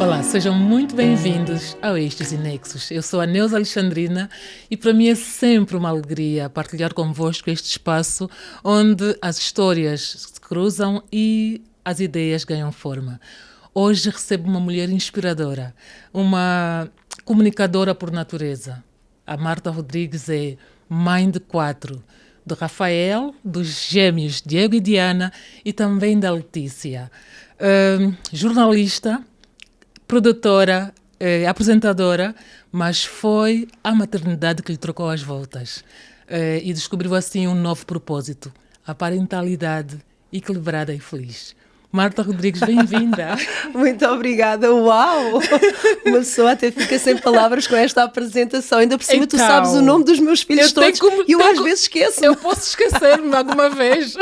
Olá, sejam muito bem-vindos ao Eixos e Nexos. Eu sou a Neuza Alexandrina e para mim é sempre uma alegria partilhar convosco este espaço onde as histórias se cruzam e as ideias ganham forma. Hoje recebo uma mulher inspiradora, uma comunicadora por natureza. A Marta Rodrigues é mãe de 4, do Rafael, dos gêmeos Diego e Diana e também da Letícia. Jornalista, produtora, apresentadora, mas foi a maternidade que lhe trocou as voltas e descobriu assim um novo propósito, a parentalidade equilibrada e feliz. Marta Rodrigues, bem-vinda. Muito obrigada. Uau! Uma pessoa até fica sem palavras com esta apresentação. Ainda por cima, então, tu sabes o nome dos meus filhos todos e eu às vezes esqueço. Eu posso esquecer-me alguma vez.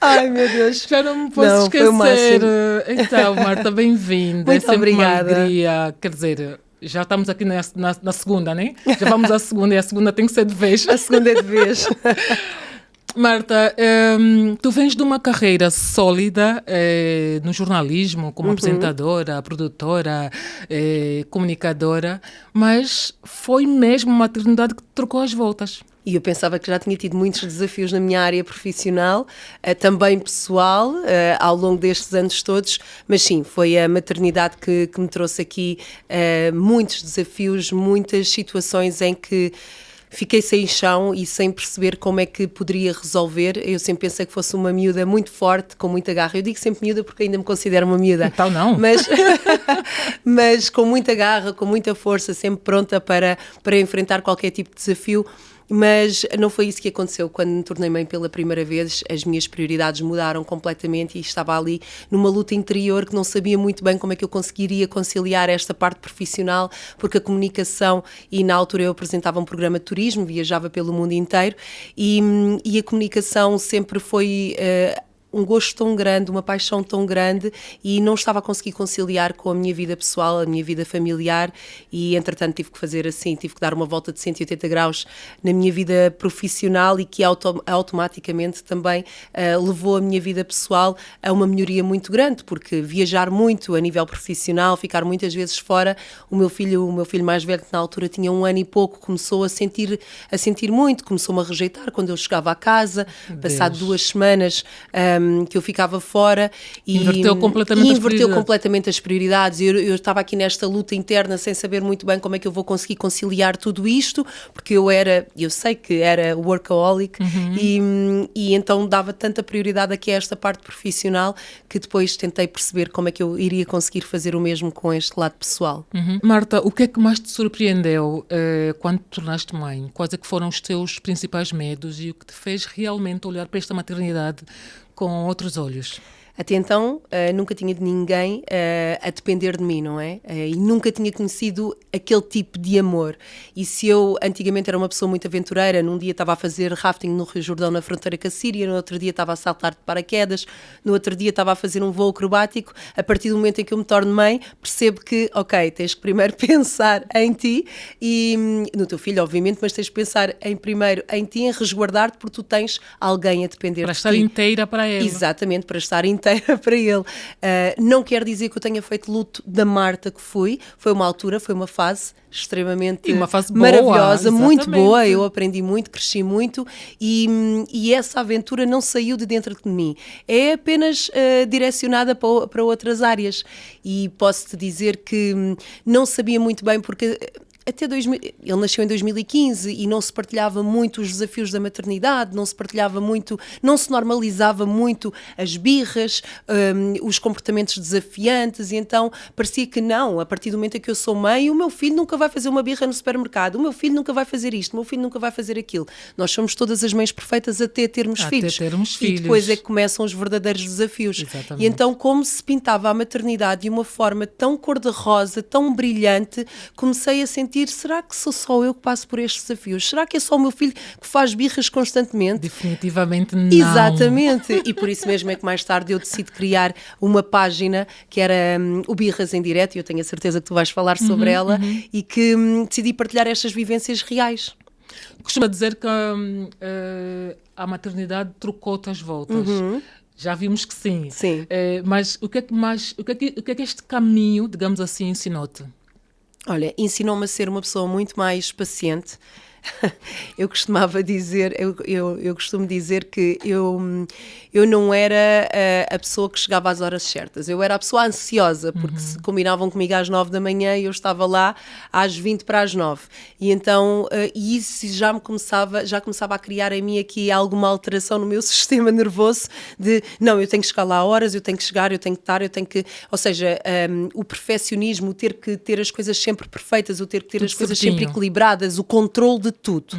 Ai, meu Deus. Já não me posso esquecer. Então, Marta, bem-vinda. Muito obrigada. Uma alegria. Quer dizer, já estamos aqui na segunda, né? Já vamos à segunda e a segunda tem que ser de vez. A segunda é de vez. Marta, tu vens de uma carreira sólida no jornalismo, como apresentadora, produtora, comunicadora, mas foi mesmo a maternidade que te trocou as voltas. E eu pensava que já tinha tido muitos desafios na minha área profissional, também pessoal, ao longo destes anos todos, mas sim, foi a maternidade que me trouxe aqui muitos desafios, muitas situações em que fiquei sem chão e sem perceber como é que poderia resolver. Eu sempre pensei que fosse uma miúda muito forte, com muita garra. Eu digo sempre miúda porque ainda me considero uma miúda. Então não. Mas com muita garra, com muita força, sempre pronta para enfrentar qualquer tipo de desafio. Mas não foi isso que aconteceu. Quando me tornei mãe pela primeira vez, as minhas prioridades mudaram completamente e estava ali numa luta interior que não sabia muito bem como é que eu conseguiria conciliar esta parte profissional, porque a comunicação, e na altura eu apresentava um programa de turismo, viajava pelo mundo inteiro e a comunicação sempre foi um gosto tão grande, uma paixão tão grande e não estava a conseguir conciliar com a minha vida pessoal, a minha vida familiar e entretanto tive que fazer assim, tive que dar uma volta de 180 graus na minha vida profissional e que automaticamente também levou a minha vida pessoal a uma melhoria muito grande, porque viajar muito a nível profissional, ficar muitas vezes fora, o meu filho mais velho, que na altura tinha 1 ano e pouco, começou a sentir muito, começou-me a rejeitar quando eu chegava à casa, passado 2 semanas que eu ficava fora e inverteu completamente as prioridades. Eu estava aqui nesta luta interna sem saber muito bem como é que eu vou conseguir conciliar tudo isto, porque eu sei que era workaholic e então dava tanta prioridade aqui a esta parte profissional que depois tentei perceber como é que eu iria conseguir fazer o mesmo com este lado pessoal. Marta, o que é que mais te surpreendeu quando te tornaste mãe? Quais é que foram os teus principais medos e o que te fez realmente olhar para esta maternidade com outros olhos? Até então, nunca tinha de ninguém a depender de mim, não é? E nunca tinha conhecido aquele tipo de amor. E se eu antigamente era uma pessoa muito aventureira, num dia estava a fazer rafting no Rio Jordão, na fronteira com a Síria, no outro dia estava a saltar de paraquedas, no outro dia estava a fazer um voo acrobático, a partir do momento em que eu me torno mãe, percebo que, ok, tens que primeiro pensar em ti e no teu filho, obviamente, mas tens que pensar primeiro em ti, em resguardar-te, porque tu tens alguém a depender de ti. Para estar inteira para ele. Exatamente, para estar inteira para ele. Não quer dizer que eu tenha feito luto da Marta que foi uma altura, foi uma fase extremamente maravilhosa, boa, muito boa, eu aprendi muito, cresci muito e essa aventura não saiu de dentro de mim, é apenas direcionada para outras áreas e posso-te dizer que não sabia muito bem porque até ele nasceu em 2015 e não se partilhava muito os desafios da maternidade, não se partilhava muito, não se normalizava muito as birras, os comportamentos desafiantes e então parecia que não, a partir do momento em que eu sou mãe, o meu filho nunca vai fazer uma birra no supermercado, o meu filho nunca vai fazer isto, o meu filho nunca vai fazer aquilo. Nós somos todas as mães perfeitas até termos filhos. E depois é que começam os verdadeiros desafios. Exatamente. E então como se pintava a maternidade de uma forma tão cor-de-rosa, tão brilhante, comecei a sentir, será que sou só eu que passo por estes desafios? Será que é só o meu filho que faz birras constantemente? Definitivamente não. Exatamente. E por isso mesmo é que mais tarde eu decidi criar uma página que era o Birras em Direto, e eu tenho a certeza que tu vais falar sobre ela, e que decidi partilhar estas vivências reais. Costuma dizer que a maternidade trocou-te as voltas. Já vimos que sim. Sim. Mas o que é que este caminho, digamos assim, ensinou-te? Olha, ensinou-me a ser uma pessoa muito mais paciente. Eu costumava dizer, eu costumo dizer que eu não era a pessoa que chegava às horas certas, eu era a pessoa ansiosa, porque se combinavam comigo às 9 da manhã e eu estava lá às 20 para as 9. E então, e isso já começava a criar em mim aqui alguma alteração no meu sistema nervoso de, não, eu tenho que chegar lá a horas, eu tenho que chegar, eu tenho que estar, eu tenho que, ou seja, o perfeccionismo, o ter que ter as coisas sempre perfeitas, o ter que ter Tudo as coisas certinho. sempre equilibradas, o controle de tudo.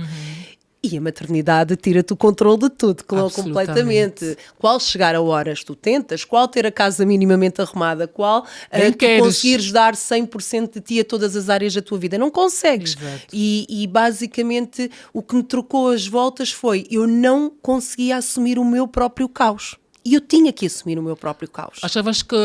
E a maternidade tira-te o controle de tudo, completamente. Qual chegar a horas tu tentas, qual ter a casa minimamente arrumada, qual tu conseguires dar 100% de ti a todas as áreas da tua vida. Não consegues. E basicamente o que me trocou as voltas foi, eu não conseguia assumir o meu próprio caos. E eu tinha que assumir o meu próprio caos. Achavas que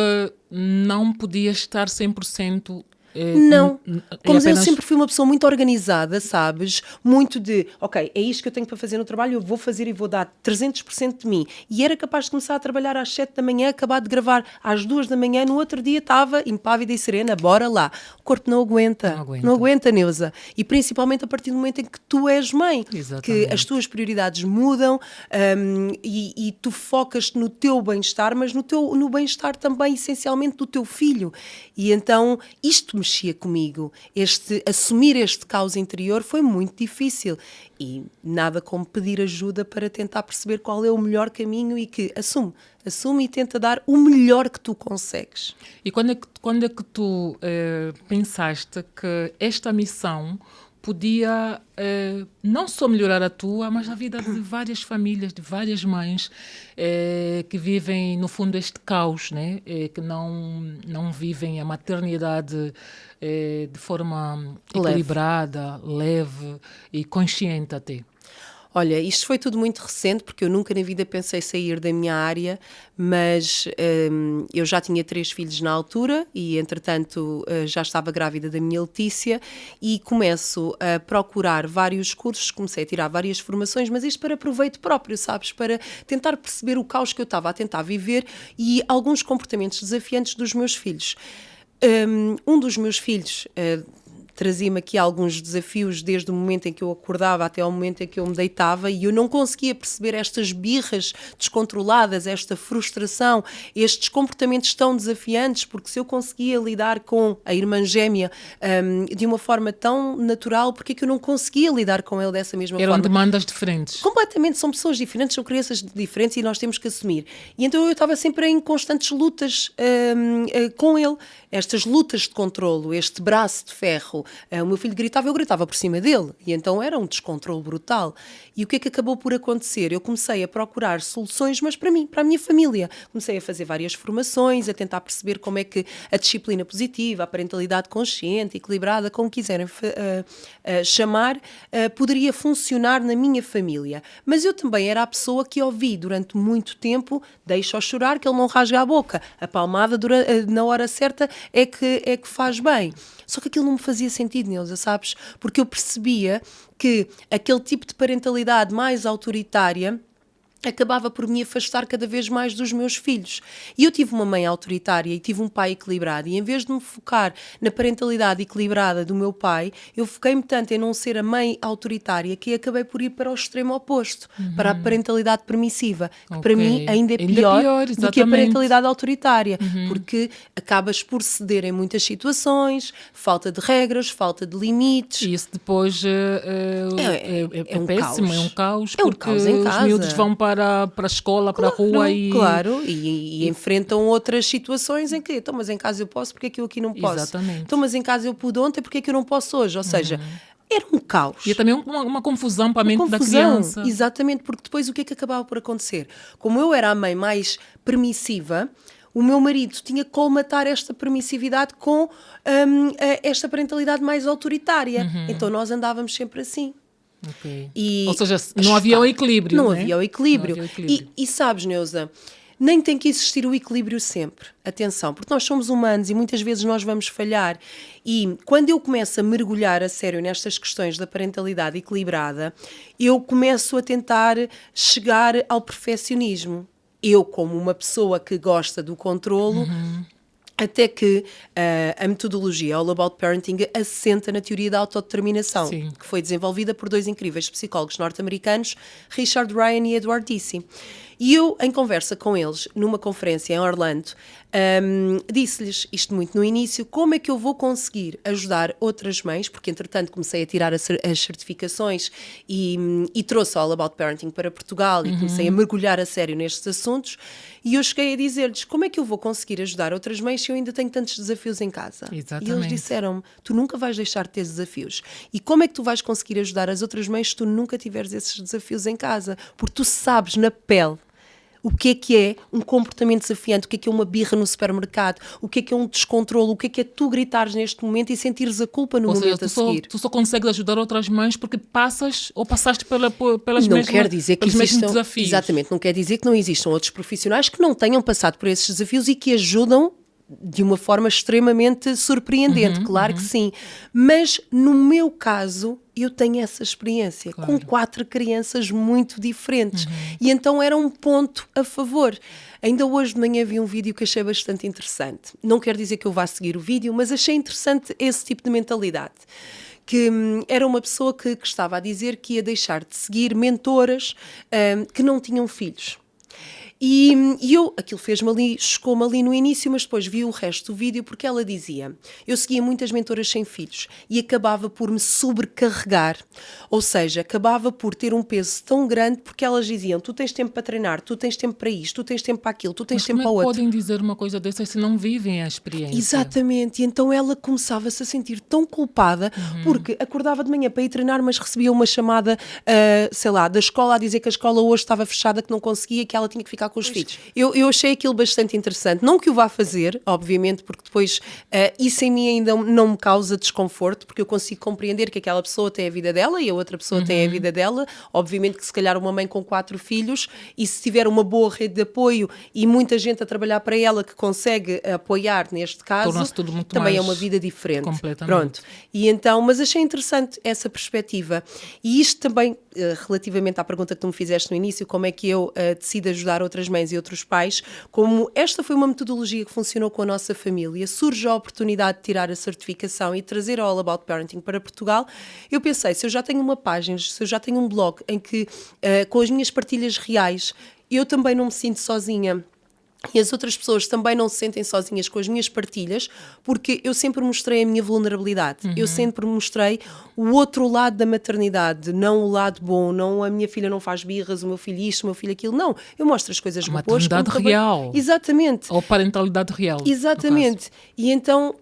não podias estar 100%. Não, como apenas... eu sempre fui uma pessoa muito organizada, sabes? Muito de, ok, é isto que eu tenho para fazer no trabalho, eu vou fazer e vou dar 300% de mim. E era capaz de começar a trabalhar às 7 da manhã, acabar de gravar às 2 da manhã, no outro dia estava impávida e serena, bora lá. O corpo não aguenta. Não aguenta, Neuza. E principalmente a partir do momento em que tu és mãe. Exatamente. Que as tuas prioridades mudam e tu focas-te no teu bem-estar, mas no bem-estar também, essencialmente, do teu filho. E então, isto mexia comigo. Assumir este caos interior foi muito difícil e nada como pedir ajuda para tentar perceber qual é o melhor caminho e que assume e tenta dar o melhor que tu consegues. E quando é que tu pensaste que esta missão podia não só melhorar a tua, mas a vida de várias famílias, de várias mães que vivem, no fundo, este caos, né? Que não vivem a maternidade de forma equilibrada, leve e consciente até? Olha, isto foi tudo muito recente, porque eu nunca na vida pensei sair da minha área, mas eu já tinha 3 filhos na altura e, entretanto, já estava grávida da minha Letícia e começo a procurar vários cursos, comecei a tirar várias formações, mas isto para proveito próprio, sabes? Para tentar perceber o caos que eu estava a tentar viver e alguns comportamentos desafiantes dos meus filhos. Um dos meus filhos... trazia-me aqui alguns desafios desde o momento em que eu acordava até ao momento em que eu me deitava e eu não conseguia perceber estas birras descontroladas, esta frustração, estes comportamentos tão desafiantes, porque se eu conseguia lidar com a irmã gêmea de uma forma tão natural, porque é que eu não conseguia lidar com ele dessa mesma forma? Eram demandas diferentes. Completamente, são pessoas diferentes, são crianças diferentes e nós temos que assumir. E então eu estava sempre em constantes lutas com ele, estas lutas de controlo, este braço de ferro. O meu filho gritava, eu gritava por cima dele e então era um descontrole brutal. E o que é que acabou por acontecer? Eu comecei a procurar soluções, mas para mim, para a minha família. Comecei a fazer várias formações, a tentar perceber como é que a disciplina positiva, a parentalidade consciente, equilibrada, como quiserem chamar, poderia funcionar na minha família. Mas eu também era a pessoa que ouvi durante muito tempo, deixa-o chorar que ele não rasga a boca, a palmada na hora certa é que faz bem. Só que aquilo não me fazia sentido, Neuza, sabes? Porque eu percebia que aquele tipo de parentalidade mais autoritária acabava por me afastar cada vez mais dos meus filhos. E eu tive uma mãe autoritária e tive um pai equilibrado, e em vez de me focar na parentalidade equilibrada do meu pai, eu foquei-me tanto em não ser a mãe autoritária que acabei por ir para o extremo oposto, para a parentalidade permissiva, que para mim ainda é pior do que a parentalidade autoritária, porque acabas por ceder em muitas situações, falta de regras, falta de limites. E isso depois é um péssimo, caos. É um caos, É um porque caos em os casa. miúdos vão para a escola, para a rua e enfrentam outras situações em que, então, mas em casa eu posso, porque é que eu aqui não posso? Exatamente. Então, mas em casa eu pude ontem, porque é que eu não posso hoje? Ou seja, era um caos. E é também uma confusão para a mente da criança. Exatamente, porque depois o que é que acabava por acontecer? Como eu era a mãe mais permissiva, o meu marido tinha que colmatar esta permissividade com esta parentalidade mais autoritária. Então nós andávamos sempre assim. Okay. Ou seja, não havia o equilíbrio. Não havia o equilíbrio. E sabes, Neuza, nem tem que existir o equilíbrio sempre. Atenção, porque nós somos humanos e muitas vezes nós vamos falhar. E quando eu começo a mergulhar a sério nestas questões da parentalidade equilibrada, eu começo a tentar chegar ao perfeccionismo. eu como uma pessoa que gosta do controlo, até que a metodologia All About Parenting assenta na teoria da autodeterminação, Sim. que foi desenvolvida por 2 incríveis psicólogos norte-americanos, Richard Ryan e Edward Deci. E eu, em conversa com eles, numa conferência em Orlando, disse-lhes, isto muito no início, como é que eu vou conseguir ajudar outras mães, porque entretanto comecei a tirar as certificações e trouxe All About Parenting para Portugal e comecei a mergulhar a sério nestes assuntos, e eu cheguei a dizer-lhes, como é que eu vou conseguir ajudar outras mães se eu ainda tenho tantos desafios em casa? Exatamente. E eles disseram-me, tu nunca vais deixar de ter desafios. E como é que tu vais conseguir ajudar as outras mães se tu nunca tiveres esses desafios em casa? Porque tu sabes na pele o que é um comportamento desafiante, o que é uma birra no supermercado, o que é um descontrole, o que é tu gritares neste momento e sentires a culpa no momento a seguir. Tu só consegues ajudar outras mães porque passaste pelas Não mesmas, quer dizer que pelos mesmos existam, desafios. exatamente, não quer dizer que não existam outros profissionais que não tenham passado por esses desafios e que ajudam de uma forma extremamente surpreendente, claro que sim. Mas no meu caso, eu tenho essa experiência, com 4 crianças muito diferentes. E então era um ponto a favor. Ainda hoje de manhã vi um vídeo que achei bastante interessante. Não quer dizer que eu vá seguir o vídeo, mas achei interessante esse tipo de mentalidade. Que era uma pessoa que estava a dizer que ia deixar de seguir mentoras que não tinham filhos. E aquilo fez-me ali, chocou-me ali no início, mas depois vi o resto do vídeo porque ela dizia, eu seguia muitas mentoras sem filhos e acabava por me sobrecarregar, ou seja, acabava por ter um peso tão grande porque elas diziam, tu tens tempo para treinar, tu tens tempo para isto, tu tens tempo para aquilo, tu tens tempo para o outro. Podem dizer uma coisa dessas se não vivem a experiência? Exatamente, e então ela começava-se a sentir tão culpada porque acordava de manhã para ir treinar, mas recebia uma chamada, sei lá, da escola a dizer que a escola hoje estava fechada, que não conseguia, que ela tinha que ficar com os filhos. Eu achei aquilo bastante interessante. Não que o vá fazer, obviamente, porque depois isso em mim ainda não me causa desconforto, porque eu consigo compreender que aquela pessoa tem a vida dela e a outra pessoa tem a vida dela. Obviamente que se calhar uma mãe com 4 filhos e se tiver uma boa rede de apoio e muita gente a trabalhar para ela que consegue apoiar neste caso, Torna-se tudo muito também é mais uma vida diferente. completamente. Pronto. E então, mas achei interessante essa perspectiva. E isto também, relativamente à pergunta que tu me fizeste no início, como é que eu decido ajudar outras mães e outros pais, como esta foi uma metodologia que funcionou com a nossa família, surge a oportunidade de tirar a certificação e trazer a All About Parenting para Portugal, eu pensei, se eu já tenho uma página, se eu já tenho um blog em que, com as minhas partilhas reais, eu também não me sinto sozinha, e as outras pessoas também não se sentem sozinhas com as minhas partilhas, porque eu sempre mostrei a minha vulnerabilidade. Eu sempre mostrei o outro lado da maternidade, não o lado bom, não a minha filha não faz birras, o meu filho isto, o meu filho aquilo. Não, eu mostro as coisas boas. Maternidade real. Exatamente. Ou parentalidade real. Exatamente. E então,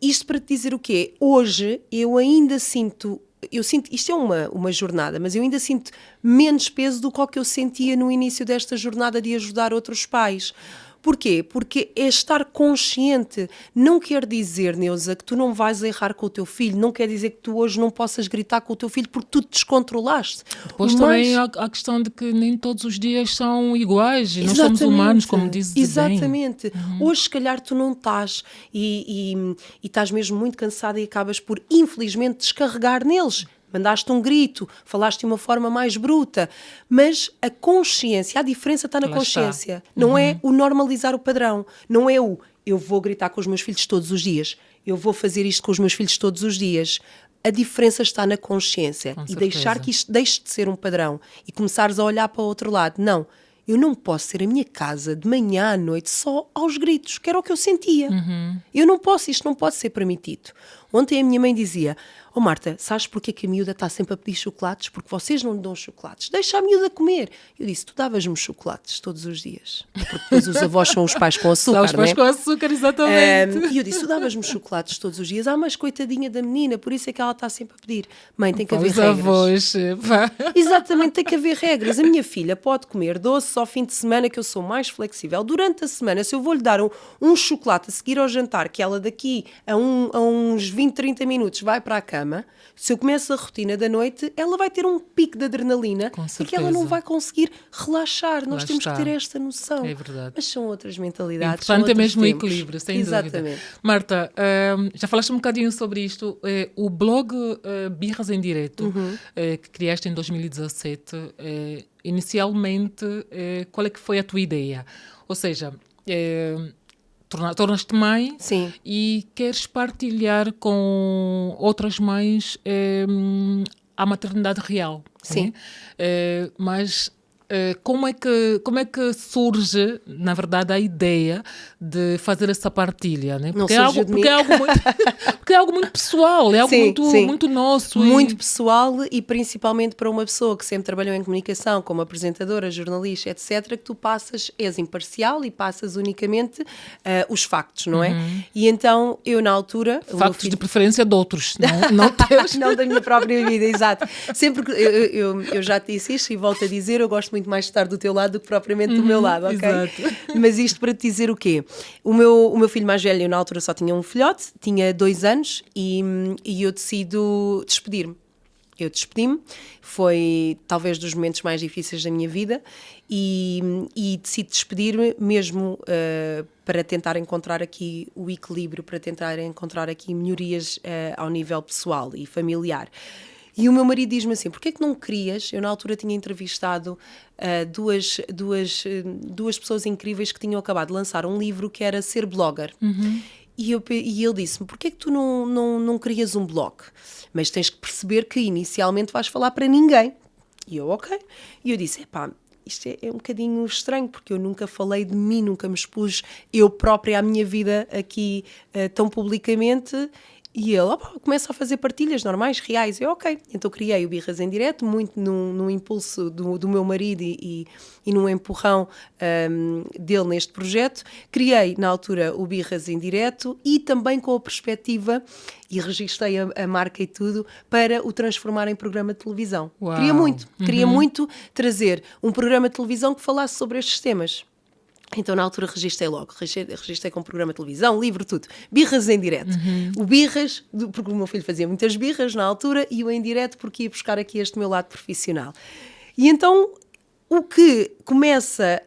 isto para te dizer o quê? Hoje eu ainda sinto... isto é uma jornada, mas eu ainda sinto menos peso do que o que eu sentia no início desta jornada de ajudar outros pais. Porquê? Porque é estar consciente. Não quer dizer, Neuza, que tu não vais errar com o teu filho, não quer dizer que tu hoje não possas gritar com o teu filho porque tu te descontrolaste. Depois também há a questão de que nem todos os dias são iguais, e nós somos humanos, como dizes bem. Exatamente. Hoje, se calhar, tu não estás e estás mesmo muito cansada e acabas por, infelizmente, descarregar neles. Mandaste um grito, falaste de uma forma mais bruta, mas a consciência, a diferença está na consciência. Não é o normalizar o padrão, não é o eu vou gritar com os meus filhos todos os dias, eu vou fazer isto com os meus filhos todos os dias. A diferença está na consciência e deixar que isto deixe de ser um padrão e começares a olhar para o outro lado. Não, eu não posso ser a minha casa de manhã à noite só aos gritos, que era o que eu sentia. Eu não posso, isto não pode ser permitido. Ontem a minha mãe dizia, Marta, sabes porquê que a miúda está sempre a pedir chocolates? Porque vocês não lhe dão chocolates. Deixa a miúda comer. Eu disse, tu davas-me chocolates todos os dias. Porque depois os avós são os pais com açúcar, os pais com açúcar, exatamente. E eu disse, tu davas-me chocolates todos os dias. Mas coitadinha da menina, por isso é que ela está sempre a pedir. Mãe, tem que haver regras. Avós, exatamente, tem que haver regras. A minha filha pode comer doces ao fim de semana, que eu sou mais flexível. Durante a semana, se eu vou-lhe dar um chocolate a seguir ao jantar, que ela daqui a uns 20, 30 minutos vai para a cama, se eu começo a rotina da noite, ela vai ter um pico de adrenalina e que ela não vai conseguir relaxar. Nós temos que ter esta noção. É verdade. Mas são outras mentalidades. Portanto, é mesmo o tempos. equilíbrio, sem Exatamente. dúvida. Marta, já falaste um bocadinho sobre isto. O blog Birras em Direto, que criaste em 2017, inicialmente, qual é que foi a tua ideia? Ou seja, tornas-te mãe. Sim. E queres partilhar com outras mães a maternidade real. Sim. Né? Mas como é que surge, na verdade, a ideia de fazer essa partilha? Né? Não surgiu de mim. Porque é algo muito pessoal, é algo muito nosso. Muito pessoal, e principalmente para uma pessoa que sempre trabalhou em comunicação, como apresentadora, jornalista, etc., que tu és imparcial e passas unicamente os factos, não é? E então, eu na altura... Factos de preferência de outros, não teus. Não da minha própria vida, exato. Sempre que eu já te disse isto e volto a dizer, eu gosto muito mais de estar do teu lado do que propriamente do meu lado, ok? Exato. Mas isto para te dizer o quê? O meu filho mais velho, eu na altura só tinha um filhote, tinha 2 anos, e eu decido despedir-me. Eu despedi-me, foi talvez dos momentos mais difíceis da minha vida, e decido despedir-me mesmo para tentar encontrar aqui o equilíbrio, para tentar encontrar aqui melhorias ao nível pessoal e familiar. E o meu marido diz-me assim, porquê é que não querias... Eu na altura tinha entrevistado duas pessoas incríveis que tinham acabado de lançar um livro que era Ser Blogger. E ele disse-me, porquê é que tu não crias um blog? Mas tens que perceber que inicialmente vais falar para ninguém. E eu, ok. E eu disse, isto é um bocadinho estranho, porque eu nunca falei de mim, nunca me expus eu própria à minha vida aqui tão publicamente. E ele começa a fazer partilhas normais, reais. Eu, ok. Então criei o Birras em Direto, muito num impulso do meu marido e num empurrão dele neste projeto. Criei, na altura, o Birras em Direto, e também com a perspectiva, e registrei a marca e tudo, para o transformar em programa de televisão. Uau. Queria muito trazer um programa de televisão que falasse sobre estes temas. Então, na altura, registrei logo. Registrei com programa de televisão, livro, tudo. Birras em direto. O Birras, porque o meu filho fazia muitas birras na altura, e o em direto porque ia buscar aqui este meu lado profissional. E então, o que começa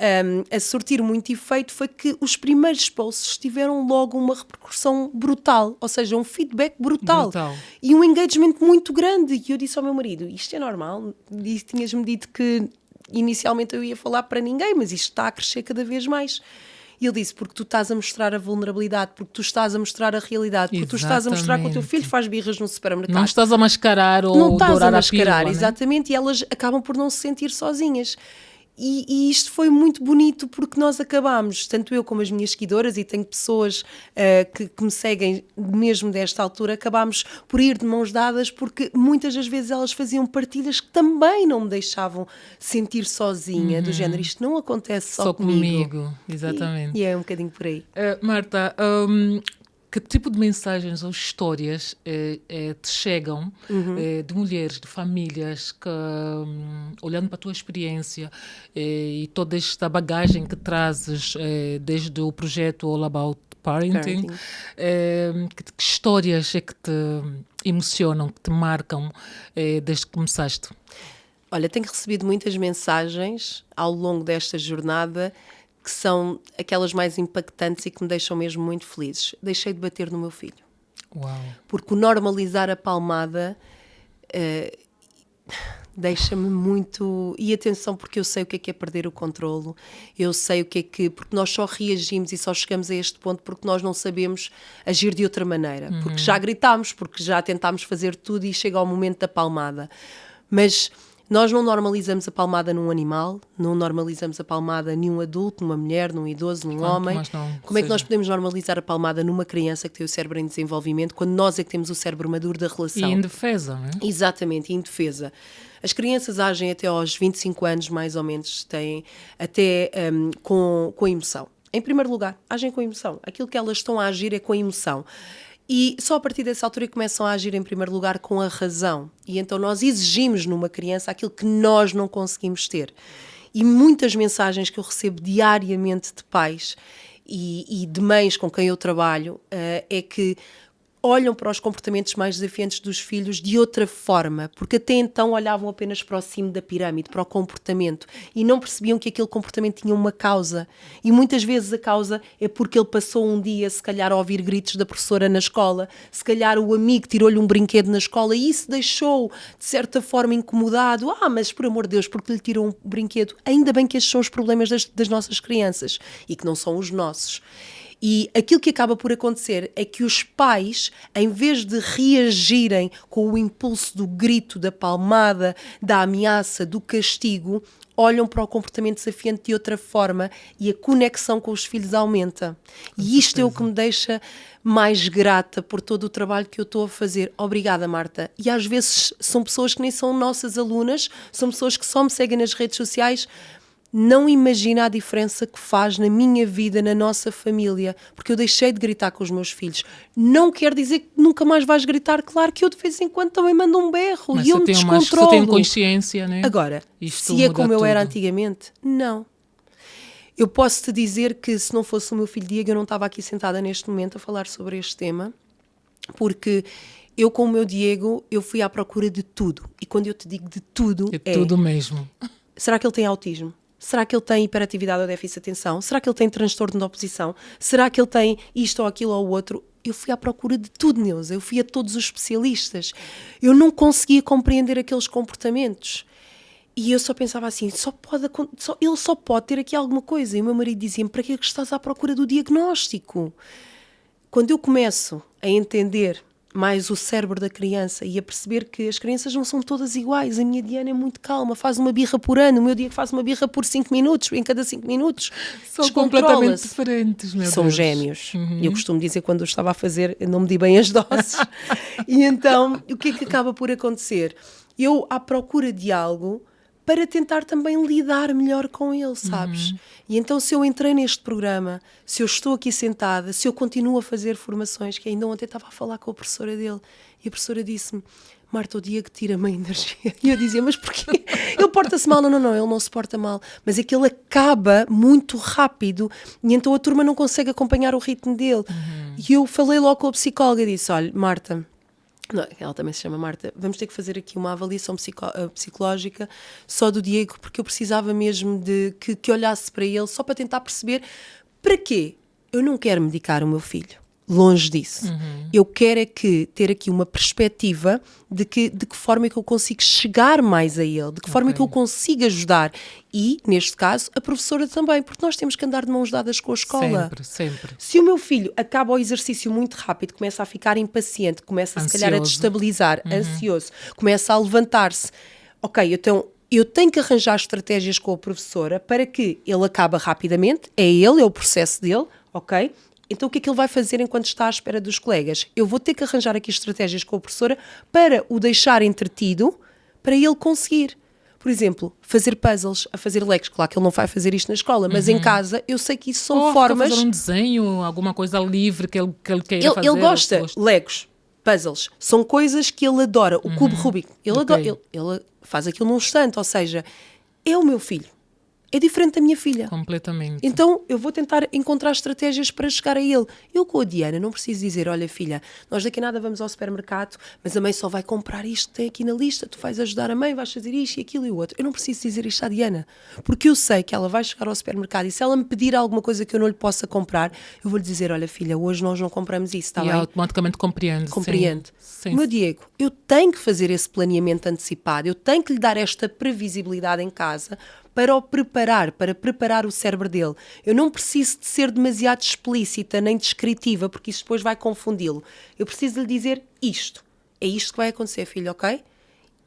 a surtir muito efeito foi que os primeiros posts tiveram logo uma repercussão brutal, ou seja, um feedback brutal. E um engagement muito grande. E eu disse ao meu marido, isto é normal? Tinhas-me dito que inicialmente eu ia falar para ninguém, mas isto está a crescer cada vez mais. E ele disse, porque tu estás a mostrar a vulnerabilidade, porque tu estás a mostrar a realidade, porque tu estás a mostrar que o teu filho faz birras no supermercado. Não estás a mascarar ou não estás a a mascarar, pílula, exatamente, e elas acabam por não se sentir sozinhas. E isto foi muito bonito, porque nós acabámos, tanto eu como as minhas seguidoras, e tenho pessoas que me seguem mesmo desta altura, acabámos por ir de mãos dadas, porque muitas das vezes elas faziam partilhas que também não me deixavam sentir sozinha, do género, isto não acontece só comigo. Exatamente. E é um bocadinho por aí. Marta, que tipo de mensagens ou histórias te chegam de mulheres, de famílias que, olhando para a tua experiência e toda esta bagagem que trazes desde o projeto All About Parenting, que histórias é que te emocionam, que te marcam desde que começaste? Olha, tenho recebido muitas mensagens ao longo desta jornada que são aquelas mais impactantes e que me deixam mesmo muito felizes. Deixei de bater no meu filho. Uau. Porque o normalizar a palmada deixa-me muito... E atenção, porque eu sei o que é perder o controlo. Eu sei o que é que... Porque nós só reagimos e só chegamos a este ponto porque nós não sabemos agir de outra maneira. Porque já gritámos, porque já tentámos fazer tudo e chega ao momento da palmada. Mas... nós não normalizamos a palmada num animal, não normalizamos a palmada num adulto, numa mulher, num idoso, num homem. Como é que nós podemos normalizar a palmada numa criança que tem o cérebro em desenvolvimento, quando nós é que temos o cérebro maduro da relação? E em defesa, não é? Exatamente, em defesa. As crianças agem até aos 25 anos, mais ou menos, têm até com a emoção. Em primeiro lugar, agem com a emoção. Aquilo que elas estão a agir é com a emoção. E só a partir dessa altura começam a agir em primeiro lugar com a razão. E então nós exigimos numa criança aquilo que nós não conseguimos ter. E muitas mensagens que eu recebo diariamente de pais e de mães com quem eu trabalho é que olham para os comportamentos mais desafiantes dos filhos de outra forma, porque até então olhavam apenas para o cimo da pirâmide, para o comportamento, e não percebiam que aquele comportamento tinha uma causa. E muitas vezes a causa é porque ele passou um dia, se calhar, a ouvir gritos da professora na escola, se calhar o amigo tirou-lhe um brinquedo na escola e isso deixou, de certa forma, incomodado. Mas por amor de Deus, porque lhe tirou um brinquedo? Ainda bem que estes são os problemas das nossas crianças e que não são os nossos. E aquilo que acaba por acontecer é que os pais, em vez de reagirem com o impulso do grito, da palmada, da ameaça, do castigo, olham para o comportamento desafiante de outra forma e a conexão com os filhos aumenta. E isto é o que me deixa mais grata por todo o trabalho que eu estou a fazer. Obrigada, Marta. E às vezes são pessoas que nem são nossas alunas, são pessoas que só me seguem nas redes sociais. Não imagina a diferença que faz na minha vida, na nossa família, porque eu deixei de gritar com os meus filhos. Não quer dizer que nunca mais vais gritar, claro que eu de vez em quando também mando um berro. Mas e eu me descontrolo. Você tem consciência, né? Agora, Isto se é muda como eu era tudo. antigamente, não. Eu posso te dizer que se não fosse o meu filho Diego, eu não estava aqui sentada neste momento a falar sobre este tema, porque eu com o meu Diego, eu fui à procura de tudo. E quando eu te digo de tudo, É tudo mesmo. será que ele tem autismo? Será que ele tem hiperatividade ou déficit de atenção? Será que ele tem transtorno de oposição? Será que ele tem isto ou aquilo ou outro? Eu fui à procura de tudo, Neuza. Eu fui a todos os especialistas. Eu não conseguia compreender aqueles comportamentos. E eu só pensava assim, ele só pode ter aqui alguma coisa. E o meu marido dizia-me, para que é que estás à procura do diagnóstico? Quando eu começo a entender mais o cérebro da criança e a perceber que as crianças não são todas iguais. A minha Diana é muito calma, faz uma birra por ano, o meu Diego faz uma birra por 5 minutos, em cada 5 minutos. São completamente diferentes, meu São Deus. gêmeos. Eu costumo dizer, quando eu estava a fazer, eu não medi bem as doses. E então, o que é que acaba por acontecer? Eu, à procura de algo, para tentar também lidar melhor com ele, sabes? E então, se eu entrei neste programa, se eu estou aqui sentada, se eu continuo a fazer formações, que ainda ontem estava a falar com a professora dele, e a professora disse-me, Marta, o Diego tira-me a energia. E eu dizia, mas porquê? Ele porta-se mal? Não, ele não se porta mal. Mas é que ele acaba muito rápido, e então a turma não consegue acompanhar o ritmo dele. E eu falei logo com a psicóloga e disse, olha, Marta... Não, ela também se chama Marta. Vamos ter que fazer aqui uma avaliação psicológica só do Diego, porque eu precisava mesmo de que olhasse para ele só para tentar perceber para quê. Eu não quero medicar o meu filho. Longe disso. Eu quero é que ter aqui uma perspectiva de que forma é que eu consigo chegar mais a ele, de que forma é que eu consigo ajudar. E, neste caso, a professora também, porque nós temos que andar de mãos dadas com a escola. Sempre. Se o meu filho acaba o exercício muito rápido, começa a ficar impaciente, começa se calhar a destabilizar, ansioso, começa a levantar-se. Ok, então eu tenho que arranjar estratégias com a professora para que ele acabe rapidamente, é o processo dele, ok? Então o que é que ele vai fazer enquanto está à espera dos colegas? Eu vou ter que arranjar aqui estratégias com a professora para o deixar entretido, para ele conseguir. Por exemplo, fazer puzzles, a fazer legos. Claro que ele não vai fazer isto na escola, mas em casa eu sei que isso são formas... fazer um desenho, alguma coisa livre que ele queira fazer. Ele gosta. Legos, puzzles, são coisas que ele adora. O cubo Rubik, ele adora. Ele faz aquilo num instante, ou seja, é o meu filho. É diferente da minha filha. Completamente. Então eu vou tentar encontrar estratégias para chegar a ele. Eu com a Diana não preciso dizer, olha filha, nós daqui a nada vamos ao supermercado, mas a mãe só vai comprar isto que tem aqui na lista, tu vais ajudar a mãe, vais fazer isto e aquilo e o outro. Eu não preciso dizer isto à Diana, porque eu sei que ela vai chegar ao supermercado e se ela me pedir alguma coisa que eu não lhe possa comprar, eu vou lhe dizer, olha filha, hoje nós não compramos isso, está bem? E automaticamente compreende. Compreende. Sim. Meu Diego, eu tenho que fazer esse planeamento antecipado, eu tenho que lhe dar esta previsibilidade em casa para o preparar, para preparar o cérebro dele. Eu não preciso de ser demasiado explícita nem descritiva, porque isso depois vai confundi-lo. Eu preciso de lhe dizer isto. É isto que vai acontecer, filho, ok?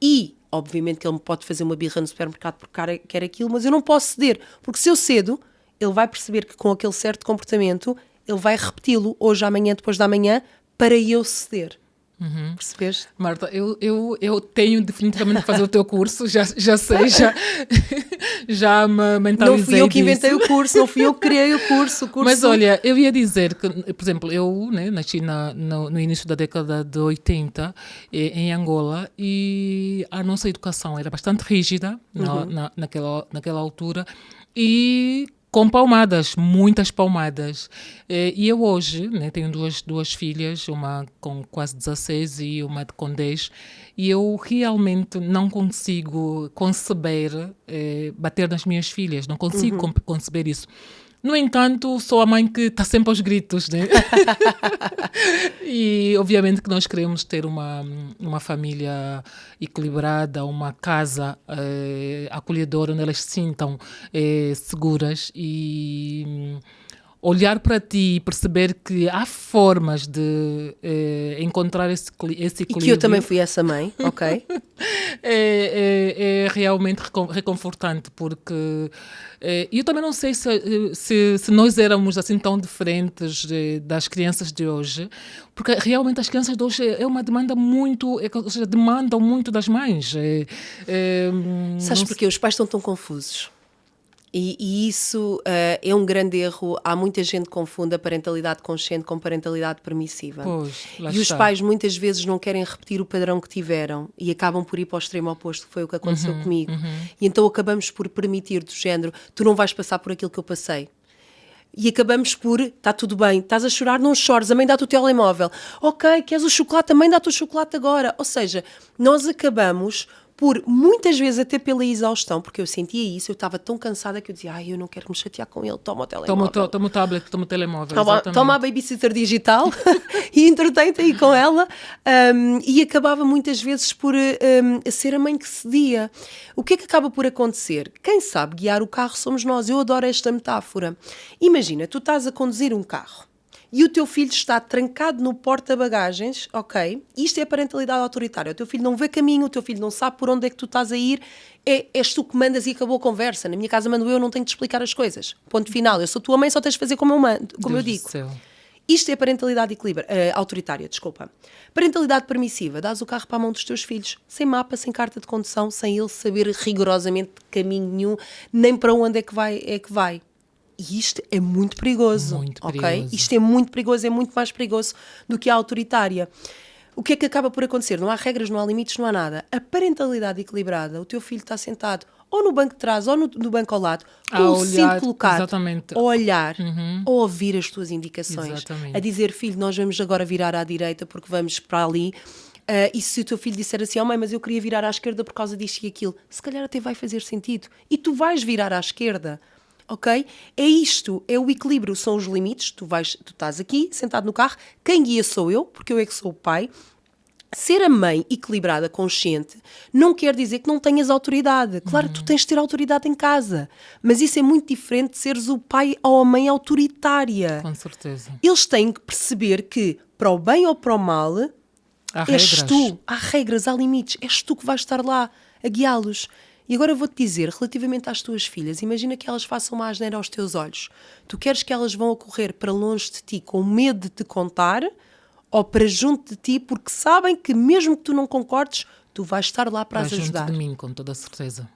E, obviamente, que ele me pode fazer uma birra no supermercado porque quer aquilo, mas eu não posso ceder, porque se eu cedo, ele vai perceber que com aquele certo comportamento, ele vai repeti-lo hoje, amanhã, depois da manhã, para eu ceder. Percebeste? Marta, eu tenho definitivamente que fazer o teu curso, já sei, já me mentalizei. Não fui eu que inventei disso. o curso, não fui eu que criei o curso. Mas olha, eu ia dizer que, por exemplo, eu nasci no início da década de 80 em Angola e a nossa educação era bastante rígida naquela altura e com palmadas, muitas palmadas. E eu hoje, né, tenho duas filhas, uma com quase 16 e uma com 10, e eu realmente não consigo conceber bater nas minhas filhas, não consigo conceber isso. No entanto, sou a mãe que está sempre aos gritos, né? E obviamente que nós queremos ter uma família equilibrada, uma casa acolhedora, onde elas se sintam seguras e olhar para ti e perceber que há formas de encontrar esse equilíbrio. E que eu também fui essa mãe, ok? É realmente reconfortante, porque eu também não sei se nós éramos assim tão diferentes das crianças de hoje, porque realmente as crianças de hoje é uma demanda muito, ou seja, demandam muito das mães. Sabes porquê? Os pais estão tão confusos. E isso é um grande erro. Há muita gente que confunde a parentalidade consciente com parentalidade permissiva. Pois, lá e os está. pais muitas vezes não querem repetir o padrão que tiveram e acabam por ir para o extremo oposto, que foi o que aconteceu comigo. E então acabamos por permitir do género, tu não vais passar por aquilo que eu passei. E acabamos por, está tudo bem, estás a chorar, não chores, a mãe dá-te o telemóvel. Ok, queres o chocolate, a mãe dá-te o chocolate agora. Ou seja, nós acabamos por, muitas vezes até pela exaustão, porque eu sentia isso, eu estava tão cansada que eu dizia, eu não quero me chatear com ele, toma o telemóvel. Toma o tablet, toma o telemóvel. Toma a babysitter digital e entretém-te aí com ela. E acabava muitas vezes por ser a mãe que cedia. O que é que acaba por acontecer? Quem sabe guiar o carro somos nós. Eu adoro esta metáfora. Imagina, tu estás a conduzir um carro e o teu filho está trancado no porta-bagagens, ok? Isto é a parentalidade autoritária. O teu filho não vê caminho, o teu filho não sabe por onde é que tu estás a ir. És tu que mandas e acabou a conversa. Na minha casa mando eu, não tenho de explicar as coisas. Ponto final. Eu sou tua mãe, só tens de fazer como eu mando, como eu digo. Isto é a parentalidade autoritária, desculpa. Parentalidade permissiva. Dás o carro para a mão dos teus filhos, sem mapa, sem carta de condução, sem ele saber rigorosamente caminho nenhum, nem para onde é que vai. E isto é muito perigoso, ok? Isto é muito perigoso, é muito mais perigoso do que a autoritária. O que é que acaba por acontecer? Não há regras, não há limites, não há nada. A parentalidade equilibrada, o teu filho está sentado ou no banco de trás ou no banco ao lado, com o cinto colocado, a olhar, a ouvir as tuas indicações, a dizer, filho, nós vamos agora virar à direita porque vamos para ali. E se o teu filho disser assim, mãe, mas eu queria virar à esquerda por causa disto e aquilo, se calhar até vai fazer sentido. E tu vais virar à esquerda. Ok? É isto, é o equilíbrio, são os limites. Tu estás aqui, sentado no carro, quem guia sou eu, porque eu é que sou o pai. Ser a mãe equilibrada, consciente, não quer dizer que não tenhas autoridade. Claro, tu tens de ter autoridade em casa, mas isso é muito diferente de seres o pai ou a mãe autoritária. Com certeza. Eles têm que perceber que, para o bem ou para o mal, és tu. Há regras, há limites. És tu que vais estar lá a guiá-los. E agora eu vou-te dizer, relativamente às tuas filhas, imagina que elas façam uma asneira aos teus olhos. Tu queres que elas vão a correr para longe de ti com medo de te contar ou para junto de ti porque sabem que mesmo que tu não concordes, tu vais estar lá para as ajudar. Junto de mim, com toda a certeza.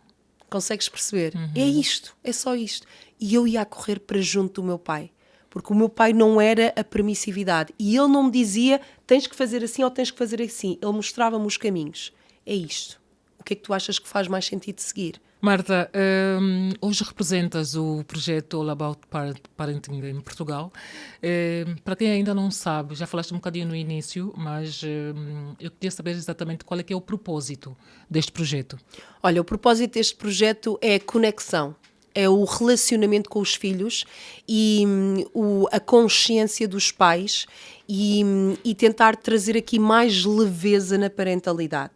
Consegues perceber? É isto, é só isto. E eu ia a correr para junto do meu pai. Porque o meu pai não era a permissividade. E ele não me dizia, tens que fazer assim ou tens que fazer assim. Ele mostrava-me os caminhos. É isto. O que é que tu achas que faz mais sentido seguir? Marta, hoje representas o projeto All About Parenting em Portugal. Para quem ainda não sabe, já falaste um bocadinho no início, mas eu queria saber exatamente qual é que é o propósito deste projeto. Olha, o propósito deste projeto é a conexão. É o relacionamento com os filhos e a consciência dos pais e tentar trazer aqui mais leveza na parentalidade.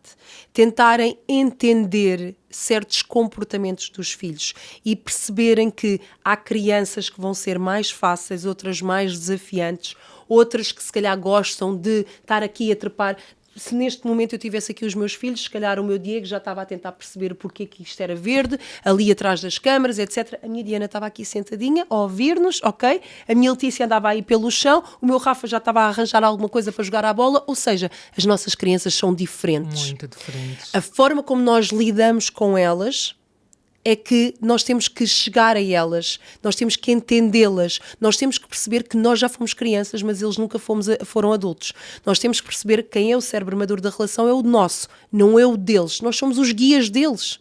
Tentarem entender certos comportamentos dos filhos e perceberem que há crianças que vão ser mais fáceis, outras mais desafiantes, outras que se calhar gostam de estar aqui a trepar. Se neste momento eu tivesse aqui os meus filhos, se calhar o meu Diego já estava a tentar perceber porque que isto era verde, ali atrás das câmaras, etc. A minha Diana estava aqui sentadinha a ouvir-nos, ok? A minha Letícia andava aí pelo chão, o meu Rafa já estava a arranjar alguma coisa para jogar à bola, ou seja, as nossas crianças são diferentes. Muito diferentes. A forma como nós lidamos com elas é que nós temos que chegar a elas, nós temos que entendê-las, nós temos que perceber que nós já fomos crianças, mas eles nunca foram adultos. Nós temos que perceber que quem é o cérebro maduro da relação é o nosso, não é o deles. Nós somos os guias deles.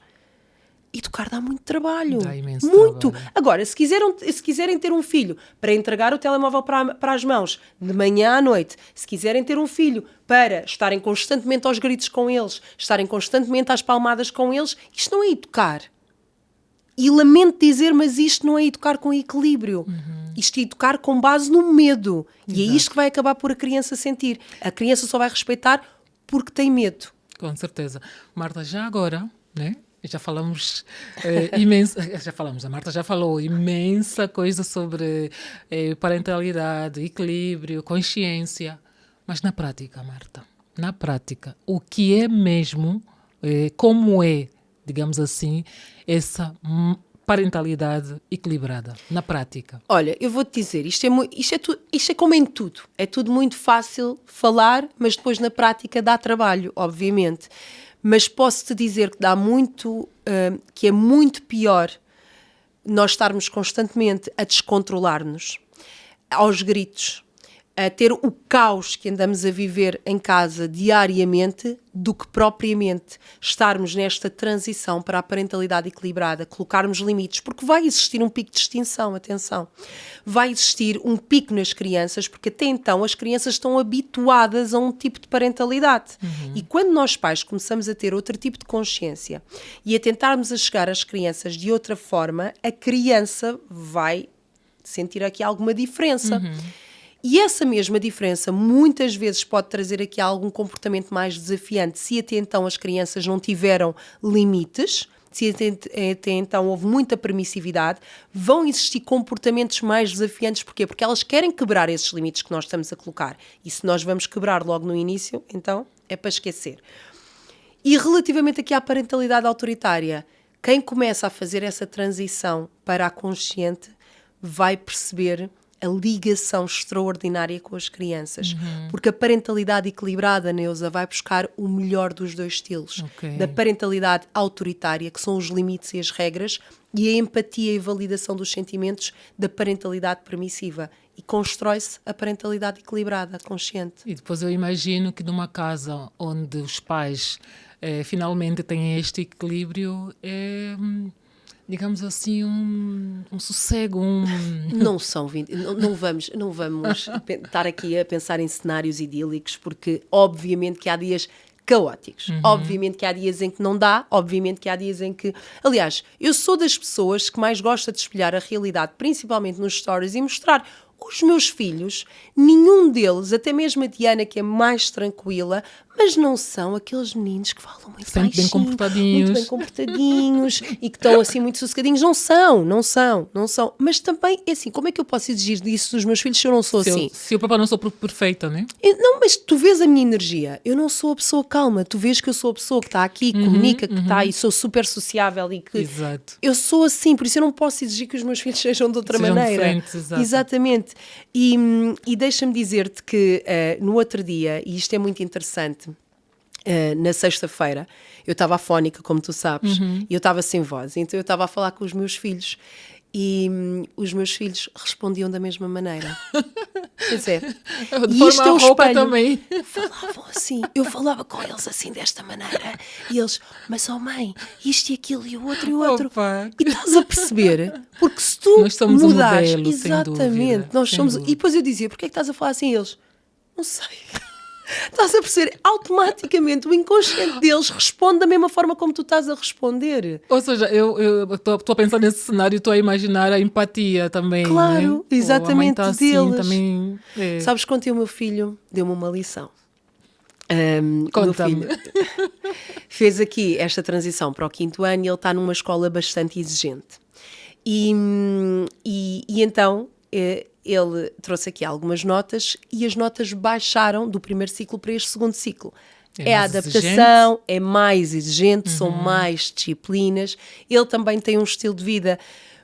educar dá muito trabalho. Dá imenso muito. trabalho. Agora, se quiserem ter um filho para entregar o telemóvel para as mãos de manhã à noite, se quiserem ter um filho para estarem constantemente aos gritos com eles, estarem constantemente às palmadas com eles, isto não é educar. E lamento dizer, mas isto não é educar com equilíbrio. Isto é educar com base no medo. E é isto que vai acabar por a criança sentir. A criança só vai respeitar porque tem medo. Com certeza. Marta, já agora, né? Já falamos imensa, já falamos, a Marta já falou imensa coisa sobre parentalidade, equilíbrio, consciência. Mas na prática, Marta, na prática, o que é mesmo, como é, digamos assim, essa parentalidade equilibrada, na prática? Olha, eu vou-te dizer, isto é como em tudo. É tudo muito fácil falar, mas depois na prática dá trabalho, obviamente. Mas posso-te dizer que que é muito pior nós estarmos constantemente a descontrolar-nos, aos gritos, a ter o caos que andamos a viver em casa diariamente, do que propriamente estarmos nesta transição para a parentalidade equilibrada, colocarmos limites, porque vai existir um pico de extinção, atenção. Vai existir um pico nas crianças, porque até então as crianças estão habituadas a um tipo de parentalidade. E quando nós pais começamos a ter outro tipo de consciência e a tentarmos a chegar às crianças de outra forma, a criança vai sentir aqui alguma diferença. E essa mesma diferença muitas vezes pode trazer aqui algum comportamento mais desafiante se até então as crianças não tiveram limites, se até então houve muita permissividade, vão existir comportamentos mais desafiantes. Porquê? Porque elas querem quebrar esses limites que nós estamos a colocar. E se nós vamos quebrar logo no início, então é para esquecer. E relativamente aqui à parentalidade autoritária, quem começa a fazer essa transição para a consciente vai perceber a ligação extraordinária com as crianças. Porque a parentalidade equilibrada, Neuza, vai buscar o melhor dos dois estilos. Da parentalidade autoritária, que são os limites e as regras, e a empatia e validação dos sentimentos da parentalidade permissiva. E constrói-se a parentalidade equilibrada, consciente. E depois eu imagino que numa casa onde os pais finalmente têm este equilíbrio, digamos assim, um sossego, Não são 20, não vamos estar aqui a pensar em cenários idílicos, porque obviamente que há dias caóticos, obviamente que há dias em que não dá, obviamente que há dias em que... Aliás, eu sou das pessoas que mais gosta de espelhar a realidade, principalmente nos stories, e mostrar os meus filhos, nenhum deles, até mesmo a Diana, que é mais tranquila, mas não são aqueles meninos que falam muito sempre bem comportadinhos, muito bem comportadinhos e que estão assim muito sossegadinhos. Não são. Mas também, é assim, como é que eu posso exigir disso dos meus filhos se eu não sou assim? Se eu própria não sou perfeita, né? Não, mas tu vês a minha energia. Eu não sou a pessoa calma. Tu vês que eu sou a pessoa que está aqui, que comunica, que está e sou super sociável e que... Exato. Eu sou assim, por isso eu não posso exigir que os meus filhos sejam de outra maneira. Diferentes, exato. Exatamente. E deixa-me dizer-te que no outro dia, e isto é muito interessante, na sexta-feira, eu estava afónica, como tu sabes, e eu estava sem voz, então eu estava a falar com os meus filhos e os meus filhos respondiam da mesma maneira. Pois é. De forma a roupa também. Falavam assim, eu falava com eles assim, desta maneira, e eles, mas oh mãe, isto e aquilo e o outro e o outro. Opa. E estás a perceber? Porque se tu nós somos mudares, um modelo, exatamente, nós somos. dúvida. E depois eu dizia, porquê é que estás a falar assim? E eles, não sei. Estás a perceber? Automaticamente o inconsciente deles responde da mesma forma como tu estás a responder. Ou seja, eu estou a pensar nesse cenário, estou a imaginar a empatia também. Claro, né? exatamente, Ou a mãe tá deles. assim, também, Sabes, quando o meu filho deu-me uma lição. Conta-me. Meu filho fez aqui esta transição para o 5º ano e ele está numa escola bastante exigente. E então ele trouxe aqui algumas notas e as notas baixaram do primeiro ciclo para este segundo ciclo. É a adaptação, é mais exigente, são mais disciplinas. Ele também tem um estilo de vida